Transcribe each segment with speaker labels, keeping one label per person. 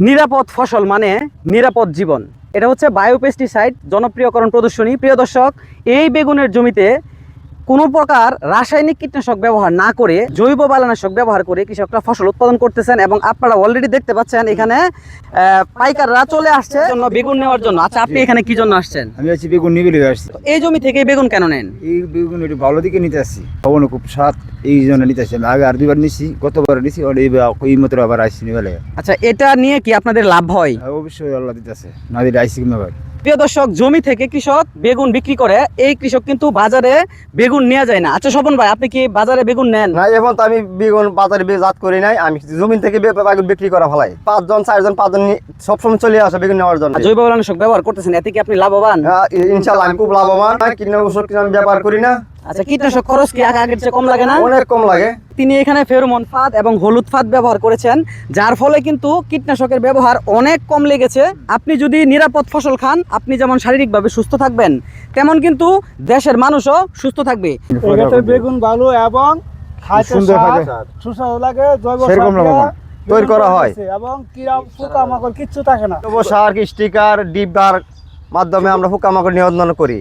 Speaker 1: নিরাপদ ফসল মানে নিরাপদ জীবন। এটা হচ্ছে বায়োপেস্টিসাইড জনপ্রিয়করণ প্রদর্শনী। প্রিয় দর্শক, এই বেগুনের জমিতে কোনো প্রকার রাসায়নিক কীটনাশক ব্যবহার না করে জৈব বালানাশক ব্যবহার করে কৃষকরা ফসল উৎপাদন করতেছেন এবং আপনারা অলরেডি দেখতে পাচ্ছেন এখানে পাইকাররা চলে আসছে জন্য বেগুন নেওয়ার জন্য। আচ্ছা, আপনি এখানে কি জন্য আসছেন?
Speaker 2: আমি আছি বেগুন নিবে আসছি।
Speaker 1: এই জমি থেকে বেগুন কেন নেন?
Speaker 2: এই বেগুন একটু ভালো দিকে নিতে আসছি, খাওয়ানো খুব স্বাদ, এই জন্য নিতে আসছি। আমি আগে আর দুইবার নিছি, গতবার নিছি, এই মাত্র আবার আসছি নিবে।
Speaker 1: আচ্ছা, এটা নিয়ে কি আপনাদের লাভ হয়?
Speaker 2: অবশ্যই আল্লাহ দিতেছে, না দিলে আইসি কিনা ভাই।
Speaker 1: প্রিয় দর্শক, জমি থেকে কৃষক বেগুন বিক্রি করে, এই কৃষক কিন্তু বাজারে বেগুন নেওয়া যায় না। আচ্ছা স্বপন ভাই, আপনি কি বাজারে বেগুন নেন?
Speaker 3: না, এখন তো আমি বেগুন বাজারে জাত করি নাই, আমি জমিন থেকে বেগুন বিক্রি করা ফেলাই। 5জন 4জন 5জন সবসময় চলে আসে বেগুন নেওয়ার জন্য।
Speaker 1: জৈব বালানাশক ব্যবহার করতেছেন, এতে কি আপনি লাভবান?
Speaker 3: ইনশাআল্লাহ আমি খুব লাভবান। কীটনাশক আমি ব্যবহার করি না।
Speaker 1: আচ্ছা, কীটনাশক খরচ কি আগের চেয়ে কম লাগে না?
Speaker 3: অনেক কম লাগে।
Speaker 1: তিনি এখানে ফেরোমন ফাঁদ এবং হলুদ ফাঁদ ব্যবহার করেছেন, যার ফলে কিন্তু কীটনাশকের ব্যবহার অনেক কম লেগেছে। আপনি যদি নিরাপদ ফসল খান, আপনি যেমন শারীরিকভাবে সুস্থ থাকবেন, তেমন কিন্তু দেশের মানুষও সুস্থ থাকবে।
Speaker 4: এক্ষেত্রে বেগুন ভালো এবং খাইতে
Speaker 2: সুন্দর লাগে,
Speaker 4: সুস্বাদু লাগে। জৈব
Speaker 2: সেরকম
Speaker 4: সার দিয়ে
Speaker 3: তৈরি করা হয়
Speaker 4: এবং কিরা পোকামাকড় কিচ্ছু থাকে না।
Speaker 3: জৈব সার, স্টিকার, ডিব্বার মাধ্যমে আমরা পোকামাকড় নিয়ন্ত্রণ করি।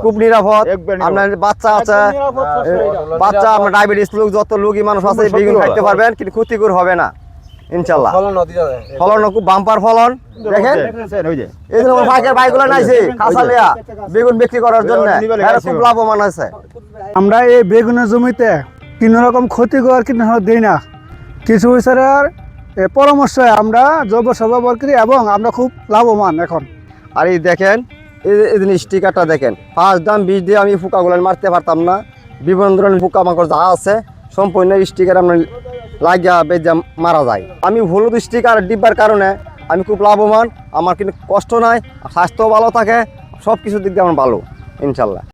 Speaker 3: খুব নিরাপদ।
Speaker 2: একবার নিরাপদ।
Speaker 3: আপনার বাচ্চা আছে,
Speaker 4: একদম নিরাপদ ফসল এটা।
Speaker 3: বাচ্চা, আপনার ডায়াবেটিস লোক, যত রোগী মানুষ আছে বেগুন খাইতে পারবেন, কিন্তু ক্ষতিকর হবে না ইনশাআল্লাহ। ফলন খুব বাম্পার ফলন। দেখেন
Speaker 2: ওই যে
Speaker 3: এই জন্য ভাইকের ভাইগুলো নাইছে কাঁচালিয়া বেগুন বিক্রি করার জন্য, এরা খুব লাভবান আছে।
Speaker 4: আমরা এই বেগুনের জমিতে কোনো রকম ক্ষতিকর কীটনাশক দিই না। কিছু বিচারের পরামর্শে আমরা জৈব সার ব্যবহার করি এবং আমরা খুব লাভবান এখন।
Speaker 3: আর এই দেখেন, এই যে স্টিকারটা দেখেন, 5 দাম 20 দিয়ে আমি পোকাগুলো মারতে পারতাম না। বিভিন্ন ধরনের পোকামাকড় যা আছে সম্পূর্ণ স্টিকার আমরা লাগিয়া বেজা মারা যায়। আমি হলুদ স্টিকার ডিব্বার কারণে আমি খুব লাভবান। আমার কিন্তু কষ্ট নাই, স্বাস্থ্য ভালো থাকে, সব কিছুর দিক দিয়ে আমার ভালো ইনশাল্লাহ।